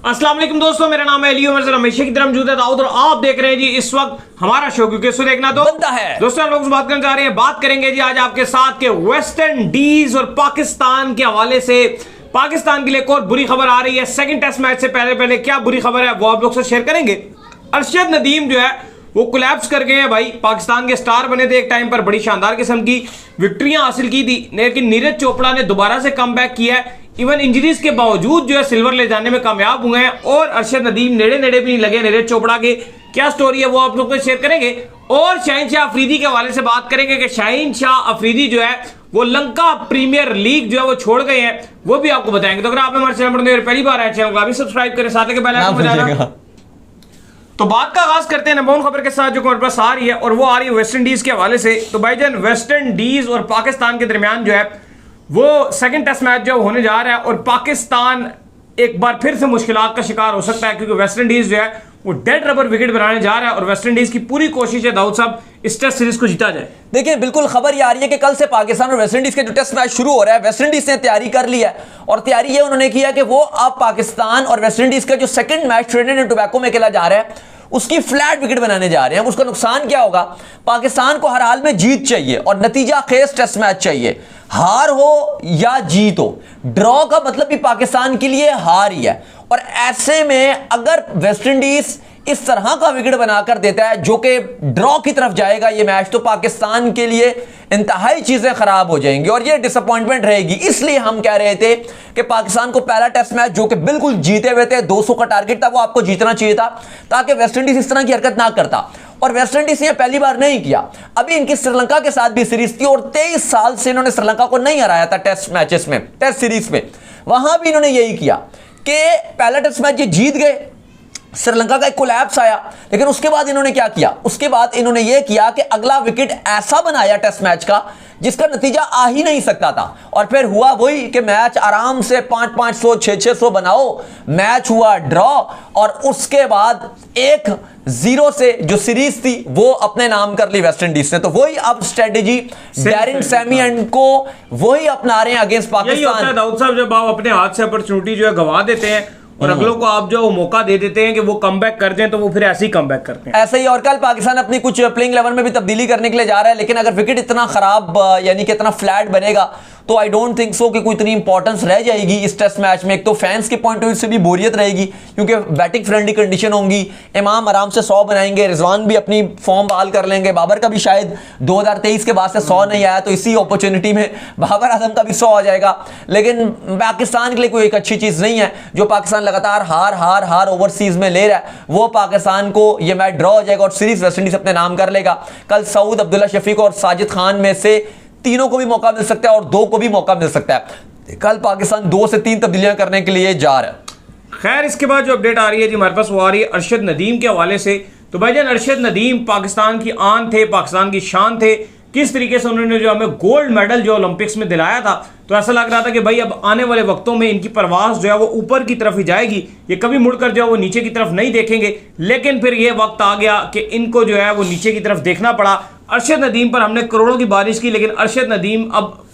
अस्सलाम वालेकुम दोस्तों, मेरा नाम है अली उमर, हमेशा की तरह मौजूद है दाऊद और आप देख रहे हैं जी इस वक्त हमारा शो, क्योंकि इसको देखना तो बनता है। दोस्तों हम लोग से बात करने जा रहे हैं, बात करेंगे जी आज आपके साथ के वेस्ट इंडीज और पाकिस्तान के हवाले से। पाकिस्तान के लिए एक और बुरी खबर आ रही है। सेकंड टेस्ट मैच से पहले क्या बुरी खबर है वो आप लोग से शेयर करेंगे। अरशद नदीम जो है वो कोलैप्स कर गए हैं भाई। पाकिस्तान के स्टार बने थे एक टाइम पर, बड़ी शानदार किस्म की विक्ट्रियां हासिल की थी, लेकिन नीरज चोपड़ा ने दोबारा से कमबैक किया है। इवन इंजरीज के बावजूद जो है सिल्वर ले जाने में कामयाब हुए हैं और अरशद नदीम नेड़े नेड़े भी नहीं लगे नीरज चोपड़ा के। क्या स्टोरी है वो आप लोग को शेयर करेंगे और शाहीन शाह अफरीदी के हवाले से बात करेंगे कि शाहीन शाह अफरीदी जो है वो लंका प्रीमियर लीग जो है वो छोड़ गए हैं, वो भी आपको बताएंगे। तो अगर आपने हमारे चैनल पर पहली बार आए चैनल को अभी सब्सक्राइब करें, साथ के बेल आइकन बजाना। तो बात का आगाज करते हैं नंबर 1 खबर के साथ जो हमारे पास आ रही है और वो आ रही है वेस्ट इंडीज के हवाले से। तो भाईजान वेस्ट इंडीज और पाकिस्तान के दरमियान जो है वो सेकंड टेस्ट मैच जो होने जा रहा है और पाकिस्तान एक बार फिर से मुश्किलात का शिकार हो सकता है, क्योंकि वेस्ट इंडीज जो है वो डेड रबर विकेट बनाने जा रहा है और वेस्ट इंडीज की पूरी कोशिश है दाऊद साहब इस टेस्ट सीरीज को जीता जाए। देखिए बिल्कुल खबर ये आ रही है कि कल से पाकिस्तान और वेस्ट इंडीज के जो टेस्ट मैच शुरू हो रहा है, वेस्ट इंडीज ने तैयारी कर ली है और तैयारी ये उन्होंने किया कि वो अब पाकिस्तान और वेस्ट इंडीज का जो second match Trinidad and Tobago में खेला जा रहा है उसकी फ्लैट विकेट बनाने जा रहे हैं। उसका नुकसान क्या होगा, पाकिस्तान को हर हाल में जीत चाहिए और नतीजा खेज टेस्ट मैच चाहिए, हार हो या जीत हो। ड्रॉ का मतलब भी पाकिस्तान के लिए हार ही है और ऐसे में अगर वेस्ट इंडीज इस तरह का विकेट बनाकर देता है जो कि ड्रॉ की तरफ जाएगा ये मैच, तो पाकिस्तान के लिए इंतहाई चीजें खराब हो जाएंगी और ये डिसअपॉइंटमेंट रहेगी। इसलिए हम कह रहे थे कि पाकिस्तान को पहला टेस्ट मैच जो कि बिल्कुल जीते हुए थे, 200 का टारगेट था, वो आपको जीतना चाहिए था ताकि वेस्ट इंडीज इस तरह की हरकत ना करता। और वेस्ट इंडीज ने पहली बार नहीं किया, अभी इनकी श्रीलंका के साथ भी सीरीज थी और 23 साल से इन्होंने श्रीलंका को नहीं हराया था टेस्ट मैचेस में, टेस्ट सीरीज में। वहां भी इन्होंने यही किया कि पहला टेस्ट मैच ये जीत गए, श्रीलंका का एक कोलैप्स आया, लेकिन उसके बाद इन्होंने क्या किया, उसके बाद इन्होंने यह किया कि अगला विकेट ऐसा बनाया टेस्ट मैच का जिसका नतीजा आ ही नहीं सकता था और फिर हुआ वही कि मैच आराम से 500-500 600 बनाओ, मैच हुआ ड्रॉ और उसके बाद 1-0 से जो सीरीज थी वो अपने नाम कर ली वेस्ट इंडीज ने। तो वही अब स्ट्रेटेजी डैरिन सैमी एंड को वही अपना रहे हैं अगेंस्ट पाकिस्तान। दाऊद साहब जब आप अपने हाथ से अपॉर्चुनिटी जो है गवा देते हैं और अगलों को आप जो मौका दे देते हैं कि वो कमबैक कर दें, तो वो फिर ऐसे ही कमबैक करते हैं। ऐसे ही और कल पाकिस्तान अपनी कुछ प्लेइंग 11 में भी तब्दीली करने के लिए जा रहा है, लेकिन अगर विकेट इतना खराब यानी कि इतना फ्लैट बनेगा तो आई डोंट थिंक सो कि कोई इतनी इंपॉर्टेंस रह जाएगी इस टेस्ट मैच में। एक तो फैंस के पॉइंट ऑफ व्यू से भी बोरियत रहेगी क्योंकि बैटिंग फ्रेंडली कंडीशन होंगी, इमाम आराम से 100 बनाएंगे, रिजवान भी अपनी फॉर्म बहाल कर लेंगे, बाबर का भी शायद 2023 के बाद से 100 नहीं आया तो इसी अपॉर्चुनिटी में बाबर आजम का भी 100 आ जाएगा। लेकिन पाकिस्तान के लिए कोई एक अच्छी चीज नहीं है। जो पाकिस्तान लगातार हार ओवरसीज में ले रहा है वो पाकिस्तान को ये मैच ड्रॉ हो जाएगा और सीरीज वेस्ट इंडीज अपने नाम कर लेगा। कल सऊद, अब्दुल्ला शफीक और साजिद खान में से तीनों को भी मौका मिल सकता है और 2 को भी मौका मिल सकता है। कल पाकिस्तान 2 से 3 तब्दीलियां करने के लिए जा रहा है। खैर इसके बाद जो अपडेट आ रही है जी हमारे पास वो आ रही है अरशद नदीम के हवाले से। तो भाईजान अरशद नदीम पाकिस्तान की आन थे, पाकिस्तान की शान थे। किस तरीके से उन्होंने जो हमें गोल्ड मेडल जो ओलंपिक्स में दिलाया था, तो ऐसा लग रहा था कि भाई अब आने वाले वक्तों में इनकी परवाज जो है वो ऊपर की तरफ ही जाएगी, ये कभी मुड़कर जो है वो नीचे की तरफ नहीं देखेंगे। लेकिन फिर ये वक्त आ गया कि इनको जो है वो नीचे की तरफ देखना पड़ा। अरशद नदीम पर हमने करोड़ों की बारिश की, लेकिन अरशद नदीम अब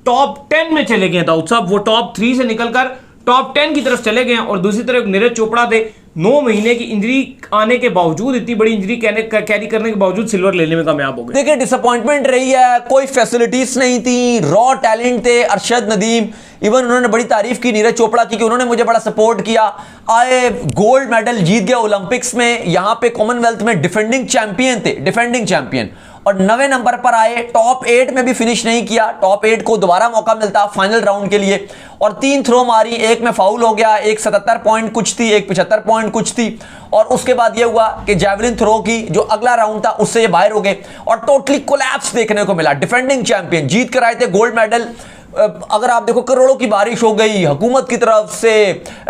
टॉप 10 में चले गए दाऊद साहब। वो टॉप 3 से निकलकर टॉप 10 की तरफ चले गए और दूसरी तरफ नीरज चोपड़ा थे, 9 महीने की इंजरी आने के बावजूद, इतनी बड़ी इंजरी कैरी करने के बावजूद सिल्वर लेने में कामयाब हो गए। देखिए डिसअपॉइंटमेंट रही है, कोई फैसिलिटीज नहीं थी, रॉ टैलेंट थे अरशद नदीम। इवन उन्होंने बड़ी तारीफ की नीरज चोपड़ा की कि उन्होंने मुझे बड़ा सपोर्ट किया, आए गोल्ड मेडल जीत गया ओलंपिक्स में, यहां पे कॉमनवेल्थ में डिफेंडिंग चैंपियन थे, डिफेंडिंग चैंपियन, और 9वें नंबर पर आए, टॉप 8 में भी फिनिश नहीं किया, टॉप 8 को दोबारा मौका मिलता फाइनल राउंड के लिए और 3 थ्रो मारी, एक में फाउल हो गया, एक 77 पॉइंट कुछ थी, एक 75 पॉइंट कुछ थी और उसके बाद ये हुआ कि जैवलिन थ्रो की जो अगला राउंड था उससे ये बाहर हो गए और टोटली कोलैप्स देखने को मिला। डिफेंडिंग चैंपियन जीत कर आए थे गोल्ड मेडल। अगर आप देखो करोड़ों की बारिश हो गई हुकूमत की तरफ से,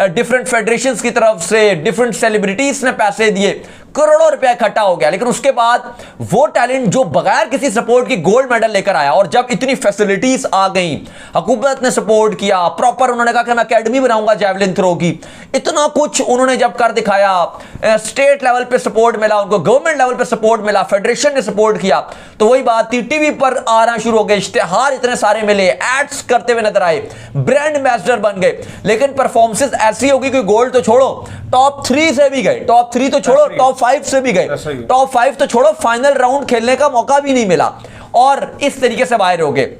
डिफरेंट फेडरेशंस की तरफ से, डिफरेंट सेलिब्रिटीज ने पैसे दिए, करोड़ों रुपया इकट्ठा हो गया, लेकिन उसके बाद वो टैलेंट जो बगैर किसी सपोर्ट की गोल्ड मेडल लेकर आया, और जब इतनी फैसिलिटीज आ गई, हुकूमत ने सपोर्ट किया प्रॉपर, उन्होंने कहा कि मैं एकेडमी बनाऊंगा जैवलिन थ्रो की, इतना कुछ उन्होंने जब कर दिखाया, स्टेट लेवल पे सपोर्ट मिला उनको, गवर्नमेंट लेवल पे सपोर्ट मिला, फेडरेशन ने सपोर्ट किया, तो वही बात थी, टीवी पर आना शुरू हो गए, इश्तिहार इतने सारे मिले, एड्स करते हुए नजर आए, ब्रांड एम्बेसडर बन गए, लेकिन परफॉर्मेंस ऐसी होगी कि गोल्ड तो छोड़ो, टॉप 3 से भी गए, टॉप 3 तो छोड़ो, टॉप 5 से भी गए, टॉप 5 तो छोड़ो, फाइनल राउंड खेलने का मौका भी नहीं मिला, और इस तरीके से बाहर हो गए,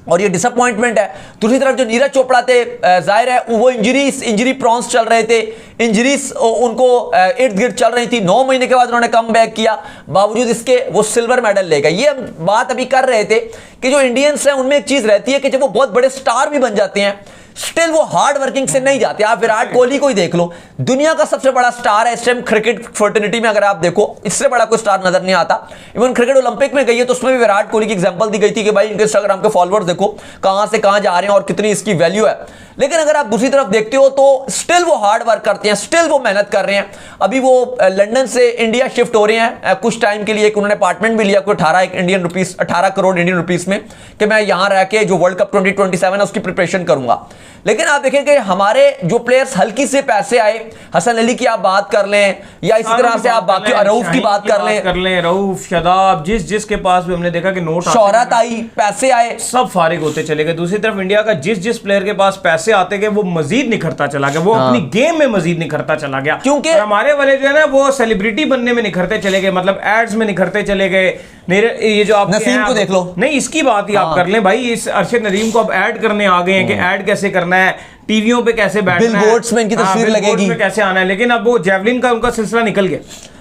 और ये डिसअपॉइंटमेंट है। दूसरी तरफ जो नीरज चोपड़ा थे, जाहिर है वो इंजरी प्रॉन्स चल रहे थे, इंजरीज उनको इर्द गिर्द चल रही थी, 9 महीने के बाद उन्होंने कम बैक किया, बावजूद इसके वो सिल्वर मेडल ले गए। ये हम बात अभी कर रहे थे कि जो इंडियंस हैं उनमें एक चीज रहती है कि जब वो बहुत बड़े स्टार भी बन जाते हैं, स्टिल वो हार्ड वर्किंग से नहीं जाते। आप विराट कोहली को ही देख लो, दुनिया का सबसे बड़ा स्टार है इस टाइम क्रिकेट फर्टिनिटी में, अगर आप देखो इससे बड़ा कोई स्टार नजर नहीं आता। इवन क्रिकेट ओलंपिक में गई है तो उसमें भी विराट कोहली की एग्जांपल दी गई थी कि भाई इनके इंस्टाग्राम के फॉलोअर्स देखो कहां से कहां जा रहे हैं और कितनी इसकी वैल्यू है। लेकिन अगर आप दूसरी तरफ देखते हो तो स्टिल वो हार्ड वर्क करते हैं, स्टिल वो मेहनत कर रहे हैं। अभी वो लंदन से इंडिया शिफ्ट हो रहे हैं कुछ टाइम के लिए, उन्होंने अपार्टमेंट भी लिया कोई 18 करोड़ इंडियन रुपीस में, कि मैं यहां रह के जो वर्ल्ड कप 2027 है उसकी प्रिपरेशन करूंगा। लेकिन आप देखें कि हमारे जो प्लेयर्स हल्की से पैसे आए, हसन अली की आप बात कर लें, या इसी तरह से आप बाकी रऊफ की बात कर लें, रऊफ, शादाब, जिसके पास भी हमने देखा कि नोट, शोहरत आई, पैसे आए, सब फारिग होते चले गए। दूसरी तरफ इंडिया का जिस प्लेयर के पास पैसे आते गए वो मजीद निखरता चला गया, वो अपनी गेम में मजीद निखरता चला गया। क्योंकि हमारे वाले जो है ना वो सेलिब्रिटी बनने में निखरते चले गए, मतलब एड्स में निखरते चले गए। ये जो आप नसीम को देख लो, नहीं इसकी बात ही आप कर लें भाई, इस अरशद नदीम को अब ऐड करने आ गए हैं कि ऐड कैसे करना है, टीवियों पे कैसे बैठना है, बिलबोर्ड्स में इनकी तस्वीर लगेगी, कैसे आना है। लेकिन अब वो जेवलिन का उनका सिलसिला निकल गया।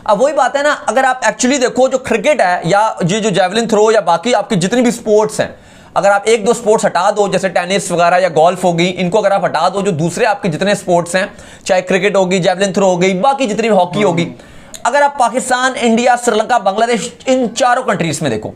अब वही बात है ना, अगर आप एक्चुअली देखो जो क्रिकेट है या ये जो जेवलिन थ्रो या बाकी आपकी जितनी भी स्पोर्ट्स हैं, अगर आप 1-2 स्पोर्ट्स हटा दो जैसे टेनिस वगैरह या गोल्फ होगी, इनको अगर आप हटा दो, जो दूसरे आपके जितने स्पोर्ट्स हैं, चाहे क्रिकेट होगी, जेवलिन थ्रो हो गई, बाकी जितनी भी हॉकी होगी, अगर आप पाकिस्तान, इंडिया, श्रीलंका, बांग्लादेश, इन चारों कंट्रीज में देखो,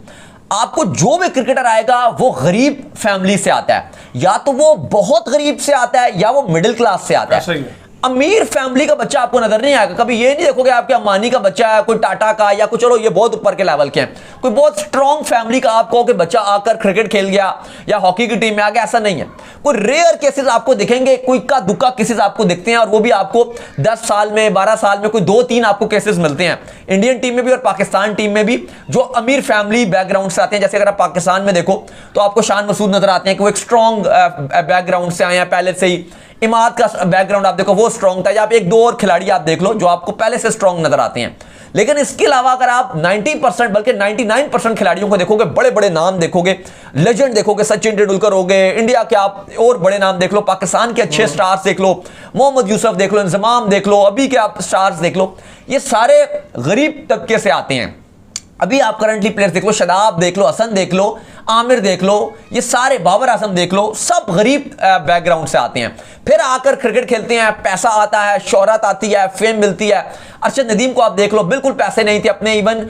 आपको जो भी क्रिकेटर आएगा वो गरीब फैमिली से आता है, या तो वो बहुत गरीब से आता है या वो मिडिल क्लास से आता है। अमीर फैमिली का बच्चा आपको नजर नहीं आएगा। कभी ये नहीं देखोगे आपके अंबानी का बच्चा है, कोई टाटा का, या कुछ चलो ये बहुत ऊपर के लेवल के हैं, कोई बहुत स्ट्रॉन्ग फैमिली का आपको कि बच्चा आकर क्रिकेट खेल गया या हॉकी की टीम में आ गया, ऐसा नहीं है। कोई रेयर केसेस आपको दिखेंगे, कोई का दुक्का केसेस आपको दिखते हैं, और वो भी आपको 10 साल में 12 साल में कोई 2-3 आपको केसेस मिलते हैं, इंडियन टीम में भी और पाकिस्तान टीम में भी, जो अमीर फैमिली बैकग्राउंड से आते हैं। जैसे अगर आप पाकिस्तान में देखो तो आपको शान मसूद नजर आते हैं कि वो एक स्ट्रॉन्ग बैकग्राउंड से आए हैं पहले से ही। इमाद का बैकग्राउंड आप देखो वो स्ट्रॉन्ग था, या आप 1-2 और खिलाड़ी आप देख लो जो आपको पहले से स्ट्रॉन्ग नजर आते हैं। लेकिन इसके अलावा अगर आप 90% बल्कि 99% खिलाड़ियों को देखोगे, बड़े बड़े नाम देखोगे, लेजेंड देखोगे, सचिन तेंदुलकर हो गए, इंडिया के आप और बड़े नाम देख लो, पाकिस्तान के अच्छे स्टार्स देख लो, मोहम्मद यूसुफ देख लो, इंजमाम देख लो, अभी के आप स्टार्स देख लो, ये सारे गरीब तबके से आते हैं। अभी आप करंटली प्लेयर्स देख लो, शदाब देख लो, हसन देख लो, आमिर देख लो, ये सारे, बाबर आजम देख लो, सब गरीब बैकग्राउंड से आते हैं, फिर आकर क्रिकेट खेलते हैं, पैसा आता है, शोहरत आती है, फेम मिलती है। अरशद नदीम को आप देख लो, बिल्कुल पैसे नहीं थे अपने, इवन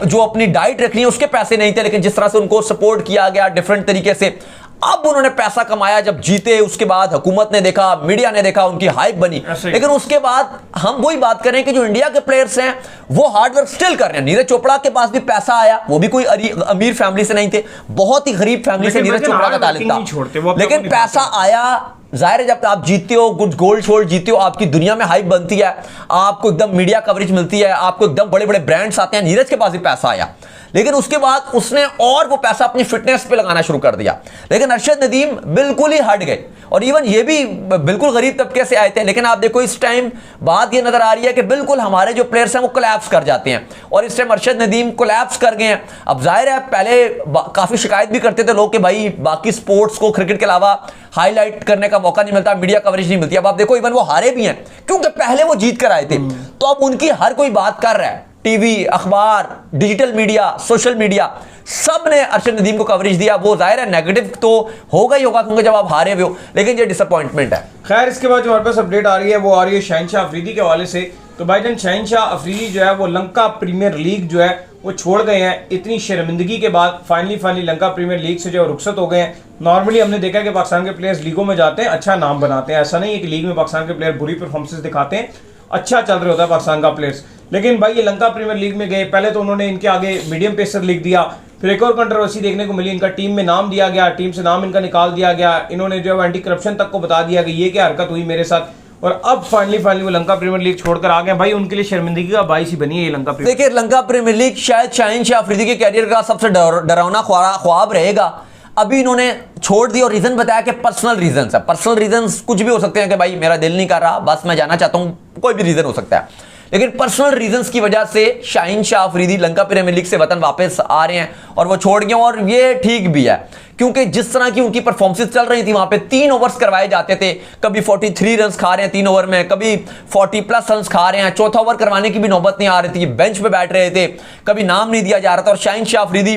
जो अपनी डाइट रखनी है उसके पैसे नहीं थे, लेकिन जिस तरह से उनको सपोर्ट किया गया डिफरेंट तरीके से, अब उन्होंने पैसा कमाया, जब जीते उसके बाद हुकूमत ने देखा, मीडिया ने देखा, उनकी हाइप बनी। लेकिन उसके बाद हम वही बात करें कि जो इंडिया के प्लेयर्स हैं वो हार्डवर्क स्टिल कर रहे हैं। नीरज चोपड़ा के पास भी पैसा आया, वो भी कोई अमीर फैमिली से नहीं थे, बहुत ही गरीब फैमिली से नीरज चोपड़ा का ताल्लुक था, लेकिन पैसा आया। जाहिर है जब आप जीतते हो, कुछ गोल्ड शोल्ड जीतते हो, आपकी दुनिया में हाइप बनती है, आपको एकदम मीडिया कवरेज मिलती है, आपको एकदम बड़े बड़े ब्रांड्स आते हैं। नीरज के पास भी पैसा आया, लेकिन उसके बाद उसने और वो पैसा अपनी फिटनेस पे लगाना शुरू कर दिया। लेकिन अरशद नदीम बिल्कुल ही हट गए, और इवन ये भी बिल्कुल गरीब तबके से आए थे। लेकिन आप देखो इस टाइम बात ये नजर आ रही है कि बिल्कुल हमारे जो प्लेयर्स हैं वो कोलैप्स कर जाते हैं, और इस टाइम अरशद नदीम कोलैप्स कर गए हैं। अब जाहिर है पहले काफी शिकायत भी करते थे लोग कि भाई बाकी स्पोर्ट्स को क्रिकेट के अलावा हाईलाइट करने का मौका नहीं मिलता, मीडिया कवरेज नहीं मिलती। अब आप देखो इवन वो हारे भी हैं क्योंकि पहले वो जीत कर आए थे, तो अब उनकी हर कोई बात कर रहा है, टीवी, अखबार, डिजिटल मीडिया, सोशल मीडिया, सब ने अरशद नदीम को कवरेज दिया। वो जाहिर है नेगेटिव तो होगा ही होगा क्योंकि जब आप हारे हुए हो, लेकिन ये डिसअपॉइंटमेंट है। खैर इसके बाद जो हमारे पास अपडेट आ रही है वो आ रही है शहनशाह अफरीदी के हवाले से। तो भाईजान शहनशाह अफरीदी जो है वो लंका प्रीमियर लीग जो है वो छोड़ गए हैं। इतनी शर्मिंदगी के बाद फाइनली लंका प्रीमियर लीग से जो रुखसत हो गए हैं। नॉर्मली हमने देखा कि पाकिस्तान के प्लेयर्स लीगों में जाते हैं, अच्छा नाम बनाते हैं, ऐसा नहीं है कि लीग में पाकिस्तान के प्लेयर बुरी परफॉर्मेंस दिखाते हैं, अच्छा चल रहा होता है पाकिस्तान का प्लेयर्स, लेकिन भाई ये लंका प्रीमियर लीग में गए, पहले तो उन्होंने इनके आगे मीडियम पेसर लिख दिया, फिर एक और कंट्रोवर्सी देखने को मिली, इनका टीम में नाम दिया गया, टीम से नाम इनका निकाल दिया गया, इन्होंने जो है एंटी करप्शन तक को बता दिया कि ये क्या हरकत हुई मेरे साथ, और अब फाइनली वो लंका प्रीमियर लीग छोड़कर आ गए। भाई उनके लिए शर्मिंदगी का बाइस ही बनी है ये लंका प्रीमियर। देखिए लंका प्रीमियर लीग शायद शाहीन शाह अफरीदी के कैरियर का सबसे डरावना ख्वाब रहेगा। अभी इन्होंने छोड़ दिया और रीजन बताया कि पर्सनल रीजंस है। पर्सनल रीजंस कुछ भी हो सकते हैं कि भाई मेरा दिल नहीं कर रहा, बस मैं जाना चाहता हूं, कोई भी रीजन हो सकता है, लेकिन पर्सनल रीजंस की वजह से शाहीन शाह अफरीदी लंका प्रीमियर लीग से वतन वापस आ रहे हैं और वो छोड़ गए। और ये ठीक भी है क्योंकि जिस तरह की उनकी परफॉर्मेंस चल रही थी, वहां पे 3 ओवर्स करवाए जाते थे, कभी 43 रन खा रहे हैं 3 ओवर में, कभी 40+ रन खा रहे हैं, चौथा ओवर करवाने की भी नौबत नहीं आ रही थी, बेंच पे बैठ रहे थे, कभी नाम नहीं दिया जा रहा था। और शाहीन शाह अफरीदी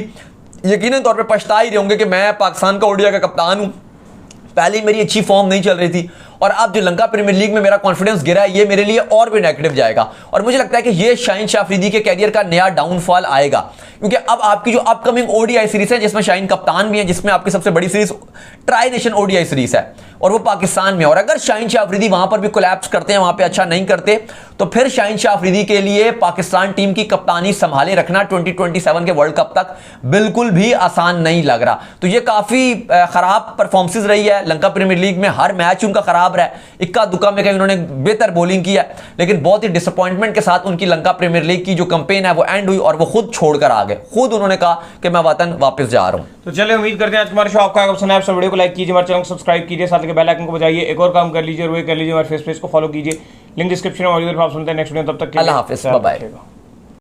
यकीनन तौर पे पछता ही रहे होंगे कि मैं पाकिस्तान का ओडीआई का कप्तान हूं, पहले मेरी अच्छी फॉर्म नहीं चल रही थी और अब जो लंका प्रीमियर लीग में मेरा कॉन्फिडेंस गिरा है, ये मेरे लिए और भी नेगेटिव जाएगा। और मुझे लगता है कि ये शाहीन शाह अफरीदी के कैरियर का नया डाउनफॉल आएगा, क्योंकि अब आपकी जो अपकमिंग ओडीआई सीरीज है जिसमें शाहीन कप्तान भी है, जिसमें आपकी सबसे बड़ी series tri nation ODI series है और वो पाकिस्तान में, और अगर शाहीन शाह अफरीदी वहां पर भी कोलैप्स करते हैं, वहां पे अच्छा नहीं करते, तो फिर शाहीन शाह अफरीदी के लिए पाकिस्तान टीम की कप्तानी संभाले रखना 2027 के वर्ल्ड कप तक बिल्कुल भी आसान नहीं लग रहा। तो ये काफी खराब परफॉर्मेंस रही है लंका प्रीमियर लीग में, हर मैच उनका खराब रहा है, इक्का दुक्का में कहीं उन्होंने बेहतर बॉलिंग किया, लेकिन बहुत ही डिसअपॉइंटमेंट के साथ उनकी लंका प्रीमियर लीग की जो कैंपेन है वो एंड हुई और वो खुद छोड़कर आ गए। खुद उन्होंने कहा कि मैं वतन वापस जा रहा हूं। तो चलिए उम्मीद करते हैं आज हमारे शो आपका पसंद आया। वीडियो को लाइक कीजिए, हमारे चैनल को सब्सक्राइब कीजिए, साथ के बेल आइकन को बजाइए, एक और काम कर लीजिए और वो कर लीजिए, हमारे फेस पेज को फॉलो कीजिए, लिंक डिस्क्रिप्शन में मौजूद है। आप सुनते हैं नेक्स्ट वीडियो, तब तक के लिए अल्लाह हाफिज़, बाय बाय।